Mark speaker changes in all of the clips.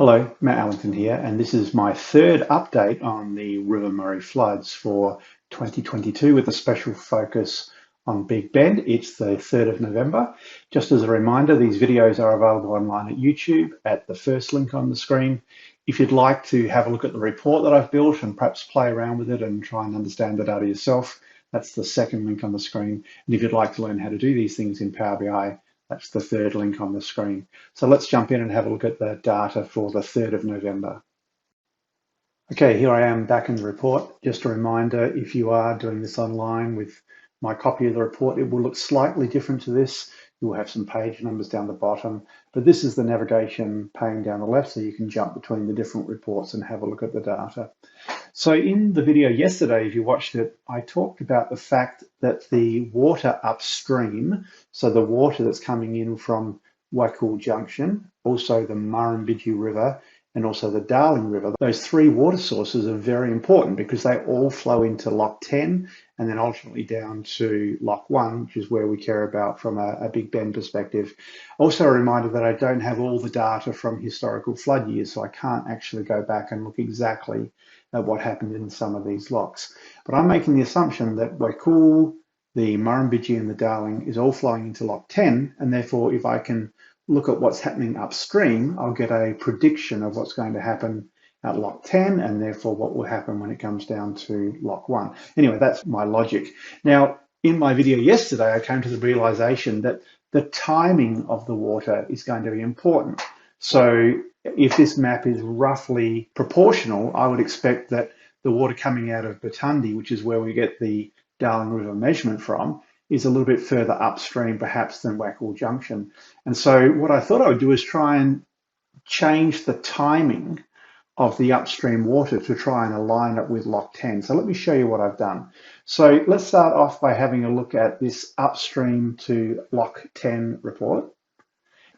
Speaker 1: Hello, Matt Allington here, and this is my third update on the River Murray floods for 2022 with a special focus on Big Bend. It's the 3rd of November. Just as a reminder, these videos are available online at YouTube at the first link on the screen. If you'd like to have a look at the report that I've built and perhaps play around with it and try and understand the data yourself, that's the second link on the screen. And if you'd like to learn how to do these things in Power BI, that's the third link on the screen. So let's jump in and have a look at the data for the 3rd of November. Okay, here I am back in the report. Just a reminder, if you are doing this online with my copy of the report, it will look slightly different to this. You will have some page numbers down the bottom, but this is the navigation pane down the left, so you can jump between the different reports and have a look at the data. So in the video yesterday, if you watched it, I talked about the fact that the water upstream, so the water that's coming in from Wacool Junction, also the Murrumbidgee River, and also the Darling River, those three water sources are very important because they all flow into Lock 10 and then ultimately down to Lock 1, which is where we care about from a Big Bend perspective. Also a reminder that I don't have all the data from historical flood years, so I can't actually go back and look exactly at what happened in some of these locks. But I'm making the assumption that Wacool, the Murrumbidgee and the Darling is all flowing into Lock 10, and therefore if I can look at what's happening upstream, I'll get a prediction of what's going to happen at Lock 10 and therefore what will happen when it comes down to Lock 1. Anyway, that's my logic. Now, in my video yesterday, I came to the realization that the timing of the water is going to be important. So if this map is roughly proportional, I would expect that the water coming out of Batundi, which is where we get the Darling River measurement from, is a little bit further upstream perhaps than Wacool Junction. And so what I thought I would do is try and change the timing of the upstream water to try and align it with Lock 10. So let me show you what I've done. So let's start off by having a look at this upstream to Lock 10 report.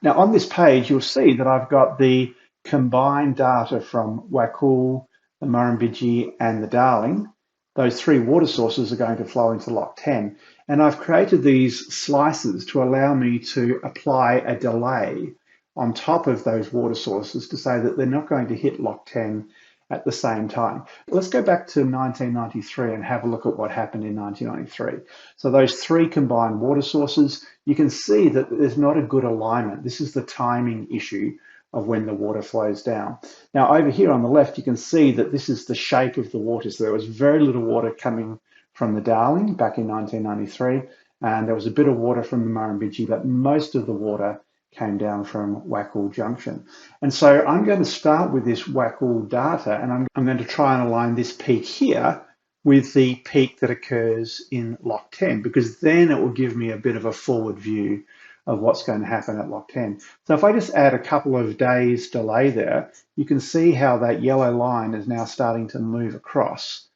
Speaker 1: Now on this page, you'll see that I've got the combined data from Wacool, the Murrumbidgee and the Darling. Those three water sources are going to flow into Lock 10. And I've created these slices to allow me to apply a delay on top of those water sources to say that they're not going to hit Lock 10 at the same time. Let's go back to 1993 and have a look at what happened in 1993. So those three combined water sources, you can see that there's not a good alignment. This is the timing issue of when the water flows down. Now over here on the left, you can see that this is the shape of the water. So there was very little water coming from the Darling back in 1993, and there was a bit of water from the Murrumbidgee, but most of the water came down from Wacool Junction. And so I'm going to start with this Wacool data, and I'm going to try and align this peak here with the peak that occurs in Lock 10, because then it will give me a bit of a forward view of what's going to happen at Lock 10. So if I just add a couple of days delay there, you can see how that yellow line is now starting to move across.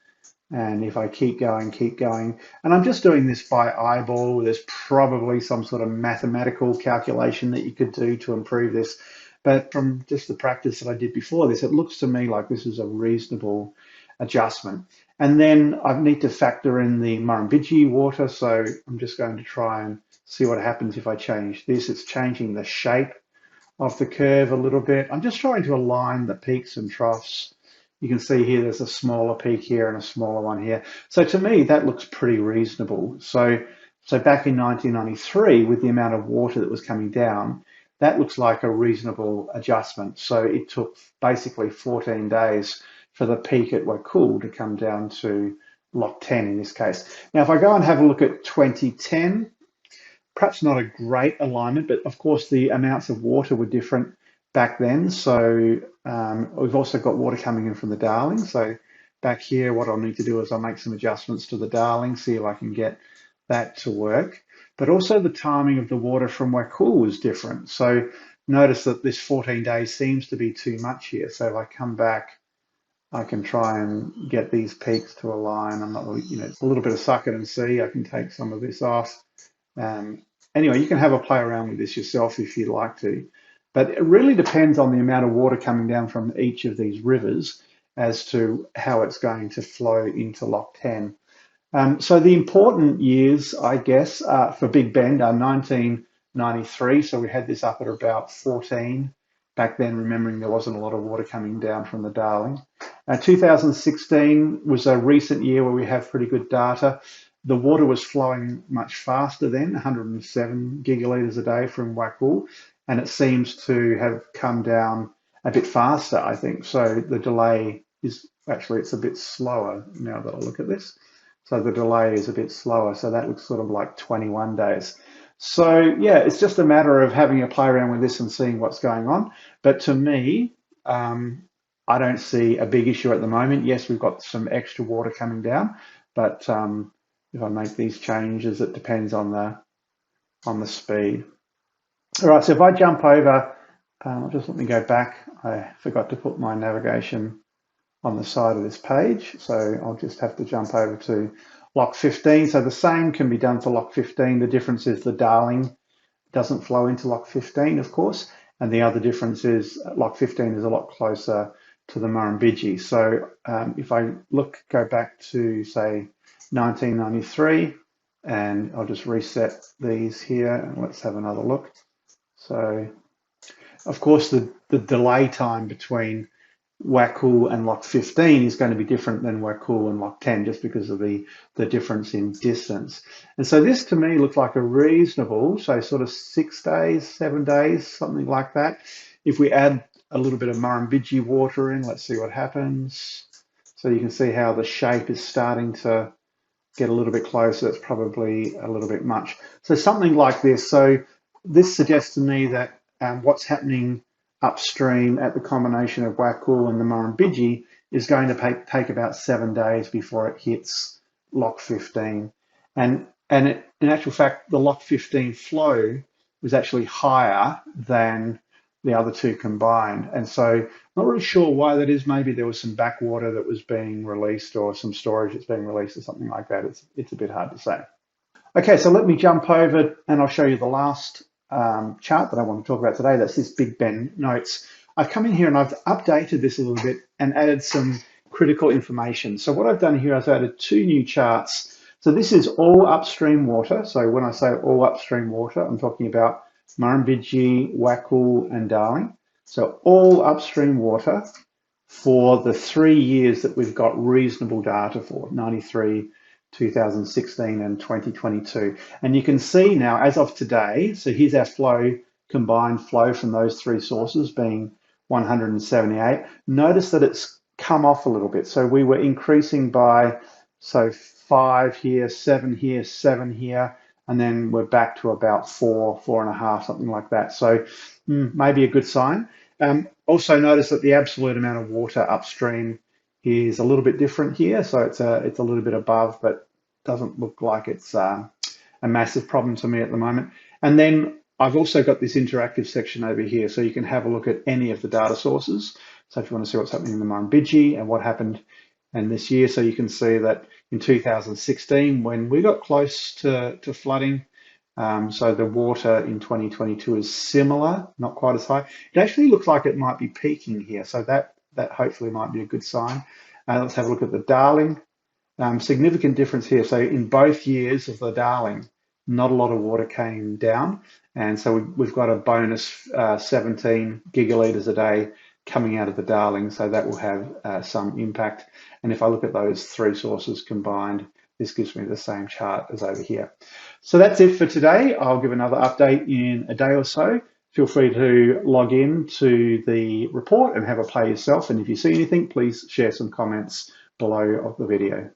Speaker 1: And if I keep going, and I'm just doing this by eyeball, there's probably some sort of mathematical calculation that you could do to improve this. But from just the practice that I did before this, it looks to me like this is a reasonable adjustment. And then I need to factor in the Murrumbidgee water. So I'm just going to try and see what happens if I change this. It's changing the shape of the curve a little bit. I'm just trying to align the peaks and troughs. You can see here there's a smaller peak here and a smaller one here. So to me, that looks pretty reasonable. So back in 1993, with the amount of water that was coming down, that looks like a reasonable adjustment. So it took basically 14 days for the peak at Wacool to come down to Lock 10 in this case. Now, if I go and have a look at 2010, perhaps not a great alignment, but of course the amounts of water were different back then. So we've also got water coming in from the Darling. So back here, what I'll need to do is I'll make some adjustments to the Darling, see if I can get that to work. But also the timing of the water from Wacool was different. So notice that this 14 days seems to be too much here. So if I come back, I can try and get these peaks to align. I'm not really, it's a little bit of suck it and see. I can take some of this off. Anyway, you can have a play around with this yourself if you'd like to. But it really depends on the amount of water coming down from each of these rivers as to how it's going to flow into Lock 10. So the important years, I guess, for Big Bend are 1993. So we had this up at about 14 back then, remembering there wasn't a lot of water coming down from the Darling. 2016 was a recent year where we have pretty good data. The water was flowing much faster then, 107 gigalitres a day from Wakul, and it seems to have come down a bit faster, I think. So the delay is actually, it's a bit slower now that I look at this. So the delay is a bit slower. So that looks sort of like 21 days. So yeah, it's just a matter of having a play around with this and seeing what's going on. But to me, I don't see a big issue at the moment. Yes, we've got some extra water coming down, but if I make these changes, it depends on the speed. All right, so if I jump over, just let me go back. I forgot to put my navigation on the side of this page, so I'll just have to jump over to lock 15. So the same can be done for lock 15. The difference is the Darling doesn't flow into lock 15, of course, and the other difference is lock 15 is a lot closer to the Murrumbidgee. So if I go back to, say, 1993, and I'll just reset these here, and let's have another look. So, of course, the delay time between Wakul and lock 15 is going to be different than Wakul and lock 10, just because of the difference in distance. And so this to me looks like a reasonable, so sort of 6 days, 7 days, something like that. If we add a little bit of Murrumbidgee water in, let's see what happens. So you can see how the shape is starting to get a little bit closer. It's probably a little bit much. So something like this. So this suggests to me that what's happening upstream at the combination of Wakul and the Murrumbidgee is going to take about 7 days before it hits lock 15. And in actual fact, the lock 15 flow was actually higher than the other two combined. And so not really sure why that is. Maybe there was some backwater that was being released or some storage that's being released or something like that. It's a bit hard to say. Okay, so let me jump over and I'll show you the last chart that I want to talk about today. That's this Big Bend notes. I've come in here and I've updated this a little bit and added some critical information. So what I've done here is I've added 2 new charts. So this is all upstream water. So when I say all upstream water, I'm talking about Murrumbidgee, Wakul and Darling. So all upstream water for the 3 years that we've got reasonable data for, 93, 2016 and 2022. And you can see now as of today, so here's our combined flow from those 3 sources being 178. Notice that it's come off a little bit. So we were increasing by, so 5 here, 7 here, 7 here, and then we're back to about 4, 4.5, something like that. So maybe a good sign. Also notice that the absolute amount of water upstream is a little bit different here. So it's a little bit above, but doesn't look like it's a massive problem to me at the moment. And then I've also got this interactive section over here, so you can have a look at any of the data sources. So if you want to see what's happening in the Murrumbidgee and what happened in this year, so you can see that in 2016, when we got close to flooding, so the water in 2022 is similar, not quite as high. It actually looks like it might be peaking here, so that hopefully might be a good sign. Let's have a look at the Darling. Significant difference here. So in both years of the Darling, not a lot of water came down. And so we've got a bonus 17 gigalitres a day coming out of the Darling. So that will have some impact. And if I look at those 3 sources combined, this gives me the same chart as over here. So that's it for today. I'll give another update in a day or so. Feel free to log in to the report and have a play yourself. And if you see anything, please share some comments below of the video.